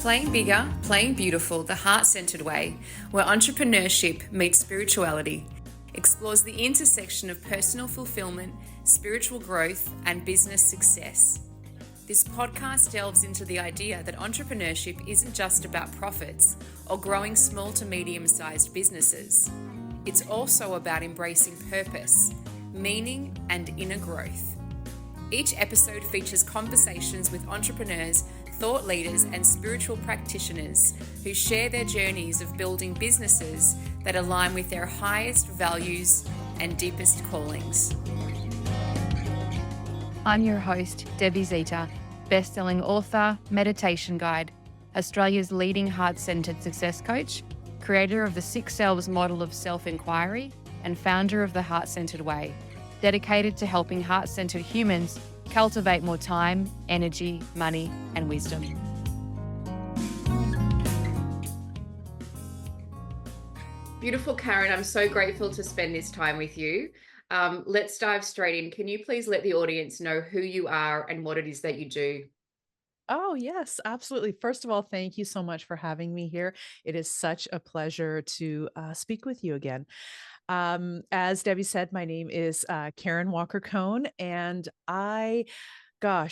Playing Bigger, Playing Beautiful, the heart-centered way, where entrepreneurship meets spirituality, explores the intersection of personal fulfillment, spiritual growth, and business success. This podcast delves into the idea that entrepreneurship isn't just about profits or growing small to medium-sized businesses. It's also about embracing purpose, meaning, and inner growth. Each episode features conversations with entrepreneurs, thought leaders, and spiritual practitioners who share their journeys of building businesses that align with their highest values and deepest callings. I'm your host, Debbie Zeta, bestselling author, meditation guide, Australia's leading heart-centered success coach, creator of the 6 Selves model of self-inquiry, and founder of the Heart-Centered Way, dedicated to helping heart-centered humans cultivate more time, energy, money, and wisdom. Beautiful, Karen. I'm so grateful to spend this time with you. Let's dive straight in. Can you please let the audience know who you are and what it is that you do? Oh, yes, absolutely. First of all, thank you so much for having me here. It is such a pleasure to speak with you again. As Debbie said, my name is Karen Walker Cohn, and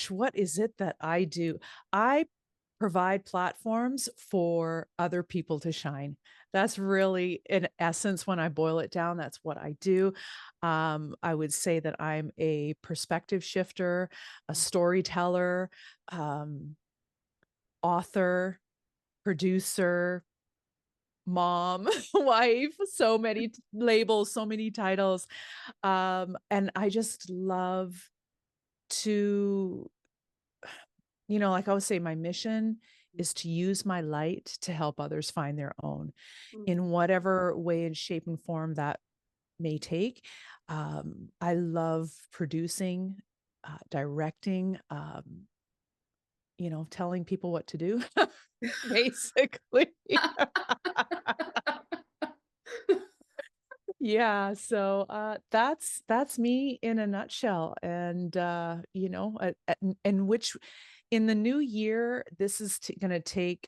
what is it that I do? I provide platforms for other people to shine. That's really, in essence, when I boil it down, that's what I do. I would say that I'm a perspective shifter, a storyteller, author, producer, mom, wife, so many labels, so many titles. And I just love to, like I would say, my mission is to use my light to help others find their own in whatever way and shape and form that may take. I love producing, directing, telling people what to do, basically. Yeah, so that's me in a nutshell. And which in the new year, this is going to take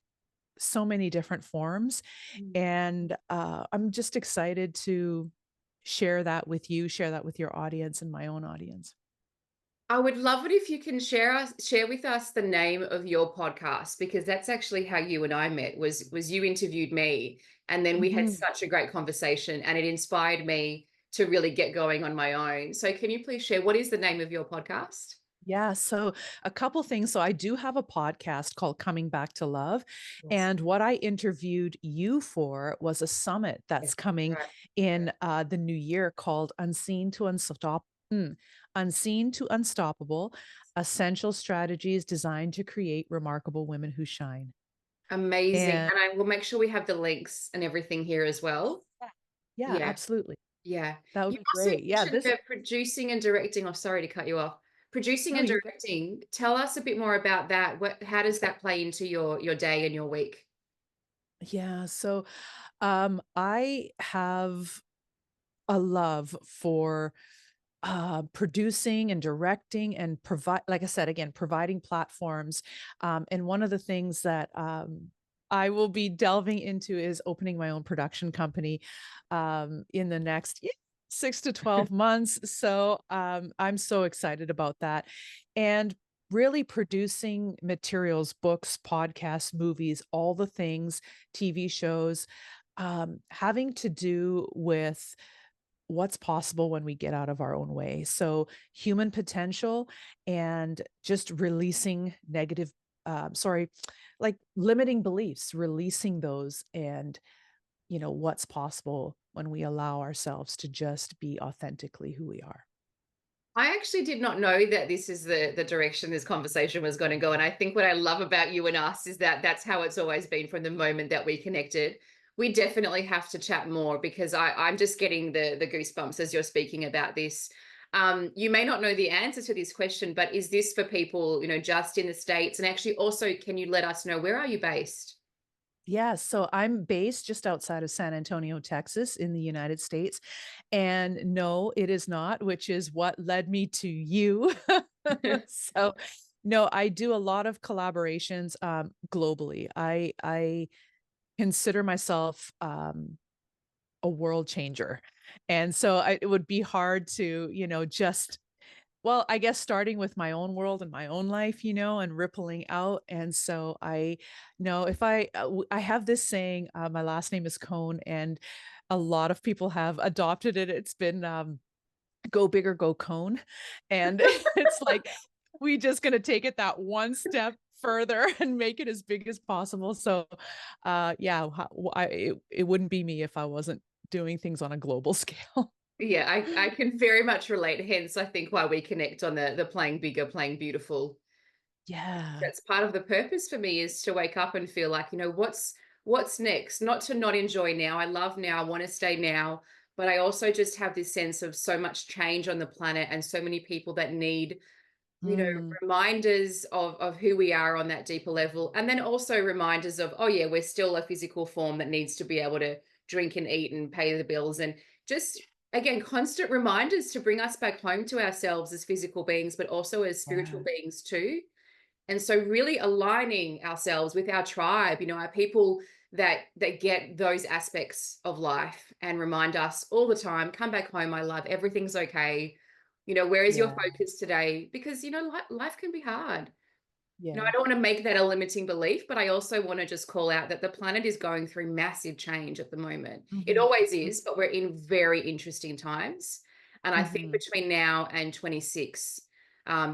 so many different forms. And I'm just excited to share that with you, share that with your audience and my own audience. I would love it if you can share with us the name of your podcast, because that's actually how you and I met. Was you interviewed me, and then we had such a great conversation, and it inspired me to really get going on my own. So can you please share what is the name of your podcast? Yeah, so a couple things. So I do have a podcast called Coming Back to Love. Yes. And what I interviewed you for was a summit that's Yes, coming right. in the new year called Unseen to Unstoppable, Essential Strategies Designed to Create Remarkable Women Who Shine. Amazing. And And I will make sure we have the links and everything here as well. yeah, Yeah. absolutely. Yeah. That would You be also great. Yeah, mentioned producing and directing. Oh, sorry to cut you off. Producing no, and you're good. directing. Tell us a bit more about that. How does that play into your day and your week? Yeah, so I have a love for producing and directing and like I said, again, providing platforms. And one of the things that I will be delving into is opening my own production company in the next 6 to 12 months. So I'm so excited about that. And really producing materials, books, podcasts, movies, all the things, TV shows, having to do with what's possible when we get out of our own way. So human potential and just releasing negative, like limiting beliefs, releasing those, and what's possible when we allow ourselves to just be authentically who we are. I actually did not know that this is the direction this conversation was going to go. And I think what I love about you and us is that that's how it's always been from the moment that we connected. We definitely have to chat more, because I'm just getting the goosebumps as you're speaking about this. You may not know the answer to this question, but is this for people, just in the States? And actually also, can you let us know, where are you based? Yeah, so I'm based just outside of San Antonio, Texas, in the United States. And no, it is not, which is what led me to you. So No, I do a lot of collaborations, globally. I consider myself, a world changer. And so it would be hard to, just well, I guess starting with my own world and my own life, and rippling out. And so I know if I have this saying, my last name is Cohn, and a lot of people have adopted it. It's been, go big or go Cohn. And it's like, we just going to take it that one step further and make it as big as possible. So, yeah, it wouldn't be me if I wasn't doing things on a global scale. Yeah, I can very much relate. Hence, I think why we connect on the playing bigger, playing beautiful. Yeah. That's part of the purpose for me, is to wake up and feel like, what's next? Not to not enjoy now. I love now. I want to stay now. But I also just have this sense of so much change on the planet and so many people that need, Mm, reminders of who we are on that deeper level. And then also reminders of, oh yeah, we're still a physical form that needs to be able to drink and eat and pay the bills. And just, again, constant reminders to bring us back home to ourselves as physical beings, but also as spiritual yeah. beings too. And so really aligning ourselves with our tribe, our people that get those aspects of life and remind us all the time, come back home, my love, everything's okay. Where is your Yeah. focus today? Because life can be hard. I Yeah. don't want to make that a limiting belief, but I also want to just call out that the planet is going through massive change at the moment. It Mhm. always is, but we're in very interesting times. And I think Mhm. between now and 26,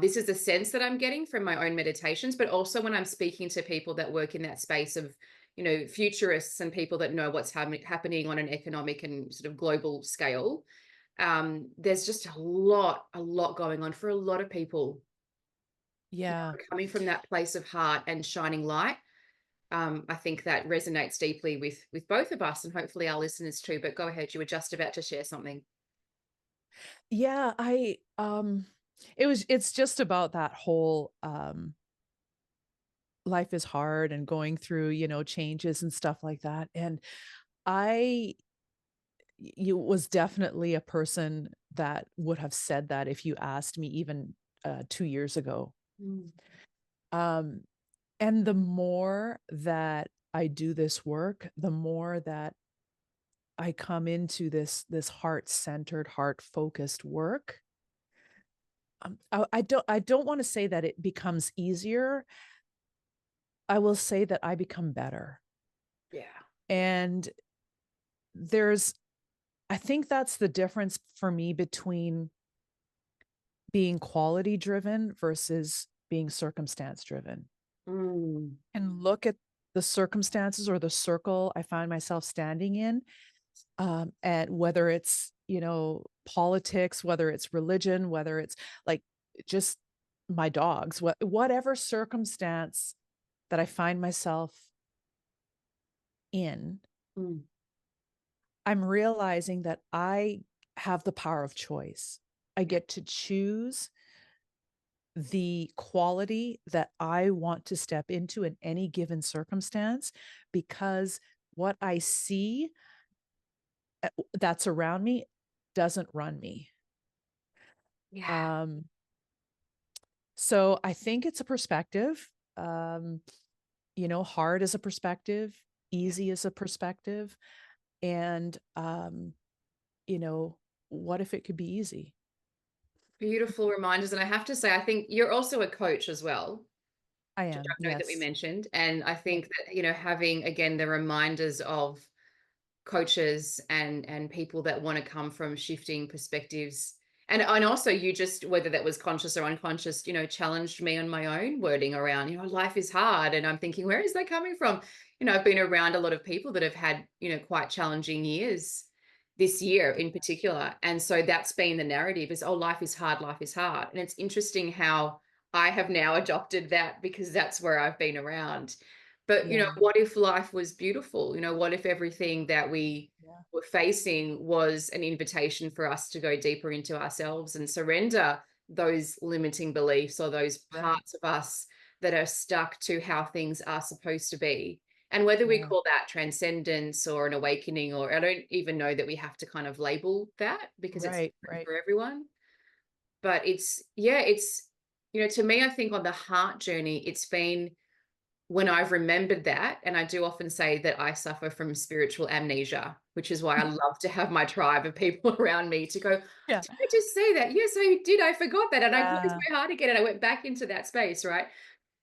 this is the sense that I'm getting from my own meditations, but also when I'm speaking to people that work in that space of, futurists and people that know what's happening on an economic and sort of global scale. There's just a lot going on for a lot of people, Yeah. coming from that place of heart and shining light. I think that resonates deeply with both of us and hopefully our listeners too. But go ahead, you were just about to share something. Yeah, it's just about that whole, life is hard and going through, changes and stuff like that. And I you was definitely a person that would have said that if you asked me even, 2 years ago. Mm, Um, and the more that I do this work, the more that I come into this heart-centered, heart-focused work. I don't wanna say that it becomes easier. I will say that I become better. yeah. And there's I think that's the difference for me between being quality driven versus being circumstance driven. Mm, And look at the circumstances or the circle I find myself standing in, and whether it's, politics, whether it's religion, whether it's like just my dogs, whatever circumstance that I find myself in, mm, I'm realizing that I have the power of choice. I yeah. get to choose the quality that I want to step into in any given circumstance because what I see that's around me doesn't run me. Yeah. Um, so I think it's a perspective. Um, hard is a perspective, Yeah. easy is a perspective, and you know, what if it could be easy? Beautiful reminders. And I have to say, I think you're also a coach as well, I which am, I know that we yes. mentioned. And I Yeah. think that, having again the reminders of coaches and people that want to come from shifting perspectives, and also you just, whether that was conscious or unconscious, challenged me on my own wording around, life is hard, and I'm thinking, where is that coming from? I've been around a lot of people that have had, quite challenging years this year in particular, and so that's been the narrative is, oh, life is hard, life is hard. And it's interesting how I have now adopted that because that's where I've been around. But, Yeah. what if life was beautiful? What if everything that we Yeah. were facing was an invitation for us to go deeper into ourselves and surrender those limiting beliefs or those Right. parts of us that are stuck to how things are supposed to be? And whether we Yeah. call that transcendence or an awakening, or I don't even know that we have to kind of label that because it's Right. different Right. for everyone. But it's, yeah, it's To me, I think on the heart journey, it's been when I've remembered that, and I do often say that I suffer from spiritual amnesia, which is why I love to have my tribe of people around me to go, Yeah. did I just say that? Yes, I did. I forgot that. And I closed Yeah. my heart again and I went back into that space, right?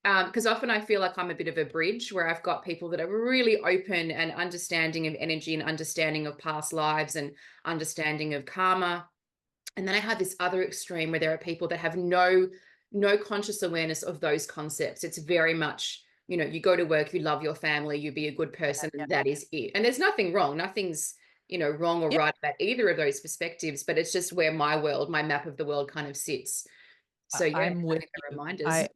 Because often I feel like I'm a bit of a bridge where I've got people that are really open and understanding of energy and understanding of past lives and understanding of karma. And then I have this other extreme where there are people that have no conscious awareness of those concepts. It's very much, you go to work, you love your family, you be a good person, Yeah. and that is it. And there's nothing wrong. Nothing's, wrong or Yeah. right about either of those perspectives, but it's just where my world, my map of the world kind of sits. So yeah, I'm with having the you. reminders.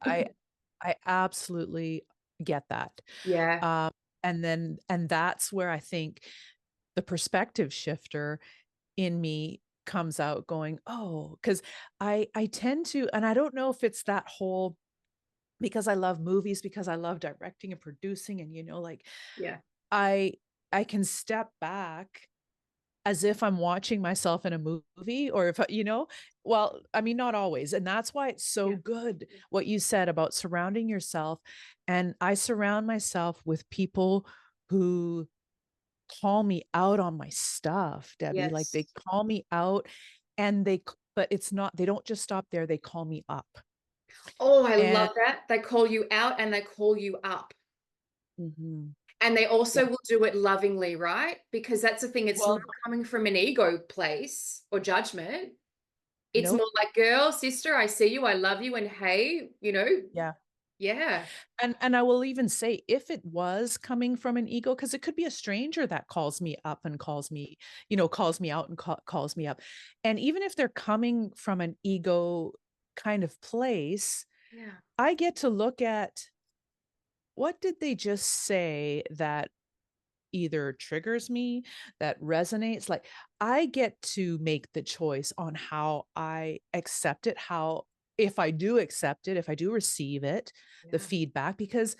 I absolutely get that. Yeah. Um, and that's where I think the perspective shifter in me comes out going, oh, because I tend to, and I don't know if it's that whole because I love movies, because I love directing and producing, and like Yeah. I I can step back as if I'm watching myself in a movie or if well, I mean, not always. And that's why it's so Yeah. good what you said about surrounding yourself. And I surround myself with people who call me out on my stuff, Debbie. Like they Yes. call me out but it's not, they don't just stop there, they call me up. Oh, I And love that. They call you out and they call you up. mhm, And they yeah, also will do it lovingly, right? Because that's the thing, it's not well, coming from an ego place or judgment. It's nope. more like, girl, sister, I see you, I love you, and hey, Yeah. yeah, And I will even say if it was coming from an ego, because it could be a stranger that calls me up and calls me out and calls me up. And even if they're coming from an ego kind of place, yeah, I get to look at what did they just say that either triggers me, that resonates. Like I get to make the choice on how I accept it, how if I do accept it, if I do receive it, the yeah, feedback, because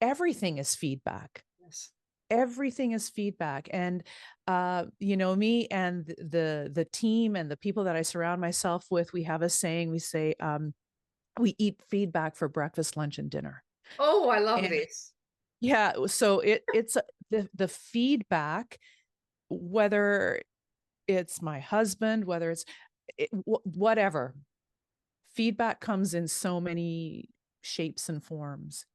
everything is feedback. yes. Everything is feedback. And me and the team and the people that I surround myself with, we have a saying, we say, we eat feedback for breakfast, lunch, and dinner. Oh, I love And this. yeah, so it's the feedback, whether it's my husband, whether it's whatever, feedback comes in so many shapes and forms.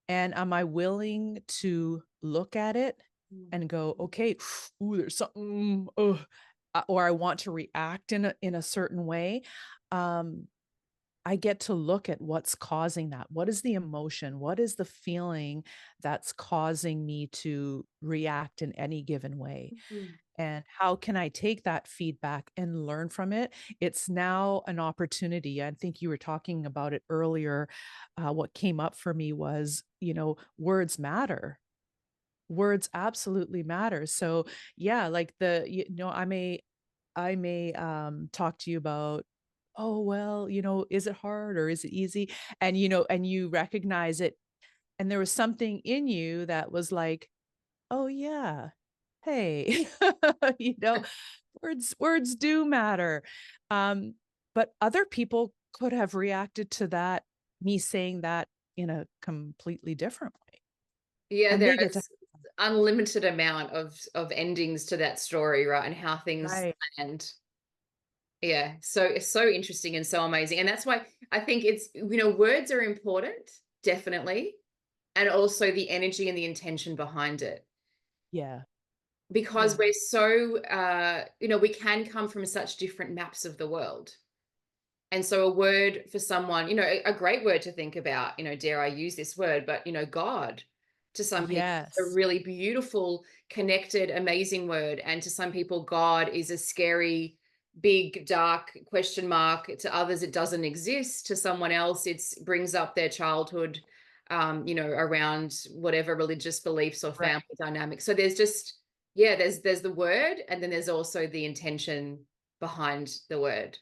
And am I willing to look at it Mm. and go, okay, ooh, there's something, or I want to react in a certain way. Um, I get to look at what's causing that. What is the emotion? What is the feeling that's causing me to react in any given way? Mm. And how can I take that feedback and learn from it? It's now an opportunity. I think you were talking about it earlier. What came up for me was, words matter. Words absolutely matter. So yeah, like I may talk to you about, oh, well, is it hard or is it easy? And and you recognize it. And there was something in you that was like, oh yeah, hey, you know, words do matter. Um, but other people could have reacted to that, me saying that in a completely different way. Yeah, And there they get to is unlimited amount of endings to that story, right? And how things right. land. Yeah, so it's so interesting and so amazing. And that's why I think it's, words are important, definitely, and also the energy and the intention behind it. Yeah. Because Yeah. we're so, we can come from such different maps of the world. And so a word for someone, a great word to think about, dare I use this word, but, God to some people, it's a Yes. really beautiful, connected, amazing word. And to some people, God is a scary, big, dark question mark. To others, it doesn't exist. To someone else, it brings up their childhood, around whatever religious beliefs or Right. family dynamics. So there's just, yeah, there's the word, and then there's also the intention behind the word.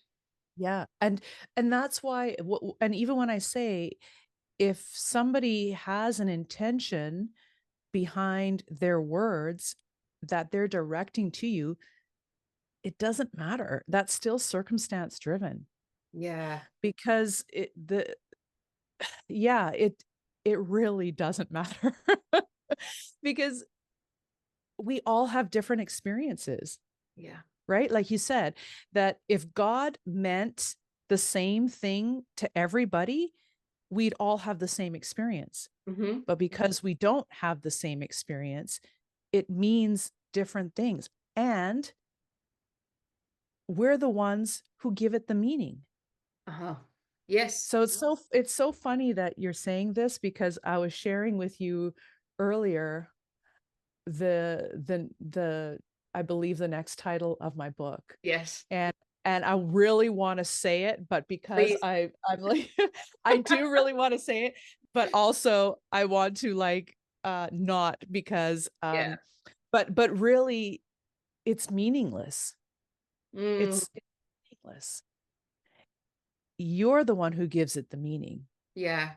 Yeah. And that's why and even when I say if somebody has an intention behind their words that they're directing to you, it doesn't matter. That's still circumstance driven. Yeah. because it really doesn't matter because we all have different experiences, Yeah. right? Like you said, that if God meant the same thing to everybody, we'd all have the same experience. Mm-hmm. But because we don't have the same experience, it means different things. And we're the ones who give it the meaning. Uh-huh. Yes. So it's so funny that you're saying this, because I was sharing with you earlier the I believe the next title of my book. Yes. And I really want to say it, but because Please. I'm like I do really want to say it, but also I want to like not, because Yeah. but really it's meaningless. Mm, It's meaningless. You're the one who gives it the meaning, yeah.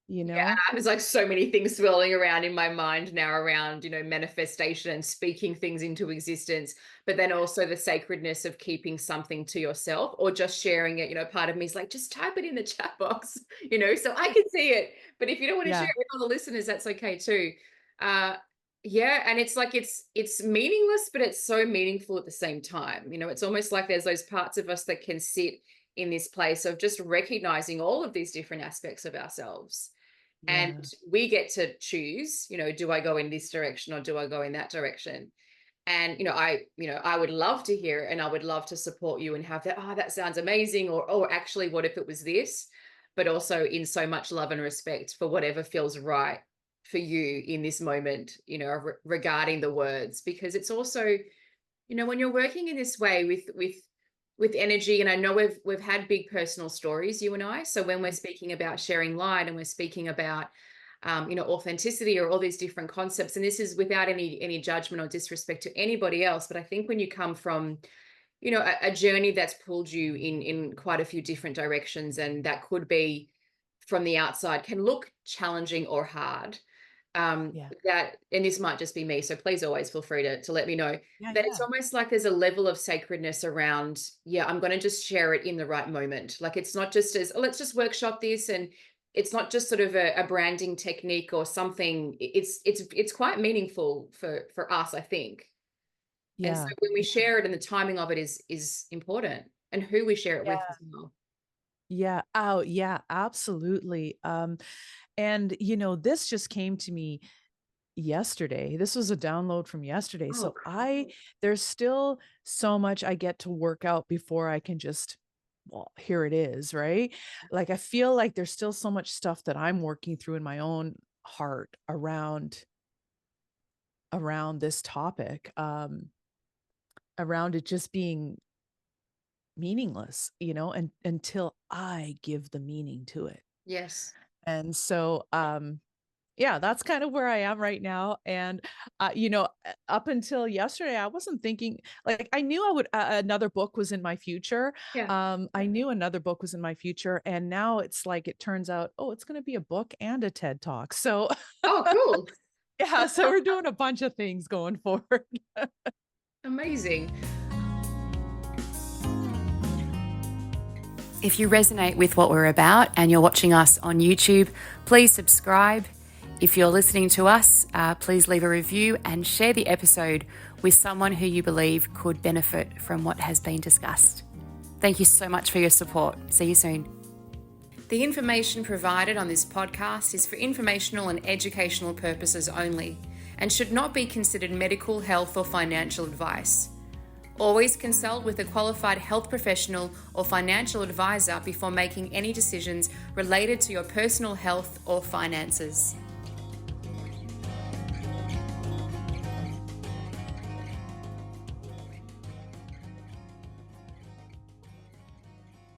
you Yeah, know? there's like so many things swirling around in my mind now around, manifestation and speaking things into existence, but then also the sacredness of keeping something to yourself or just sharing it. Part of me is like, just type it in the chat box, so I can see it. But if you don't want to share Yeah. it with all the listeners, that's okay too. Uh, yeah, and it's like it's meaningless, but it's so meaningful at the same time. It's almost like there's those parts of us that can sit in this place of just recognizing all of these different aspects of ourselves, and Yeah. we get to choose, do I go in this direction or do I go in that direction? And I would love to hear it, and I would love to support you and have that, oh, that sounds amazing, or actually, what if it was this? But also in so much love and respect for whatever feels right for you in this moment, regarding the words, because it's also, when you're working in this way with energy, and I know we've had big personal stories, you and I. So when we're speaking about sharing light, and we're speaking about authenticity, or all these different concepts, and this is without any judgment or disrespect to anybody else, but I think when you come from a journey that's pulled you in quite a few different directions, and that could be, from the outside, can look challenging or hard, Yeah. that, and this might just be me, so please always feel free to let me know, Yeah. that it's Yeah. almost like there's a level of sacredness around, yeah, I'm going to just share it in the right moment. Like, it's not just as, oh, let's just workshop this, and it's not just sort of a branding technique or something. It's quite meaningful for us, I think. And so Yeah. when we share it, and the timing of it is important, and who we share it with Yeah. as well. Yeah. Oh, yeah, absolutely. And this just came to me yesterday. This was a download from yesterday. Oh, So there's still so much I get to work out before I can just, well, here it is, right? Like I feel like there's still so much stuff that I'm working through in my own heart around this topic, around it just being meaningless, and until I give the meaning to it. yes. And so, yeah, that's kind of where I am right now. And, up until yesterday, I wasn't thinking, like, I knew another book was in my future. Yeah. I knew another book was in my future. And now it's like, it turns out, oh, it's going to be a book and a TED talk. So, Oh, cool. yeah, so we're doing a bunch of things going forward. Amazing. If you resonate with what we're about and you're watching us on YouTube, please subscribe. If you're listening to us, please leave a review and share the episode with someone who you believe could benefit from what has been discussed. Thank you so much for your support. See you soon. The information provided on this podcast is for informational and educational purposes only, and should not be considered medical, health, or financial advice. Always consult with a qualified health professional or financial advisor before making any decisions related to your personal health or finances.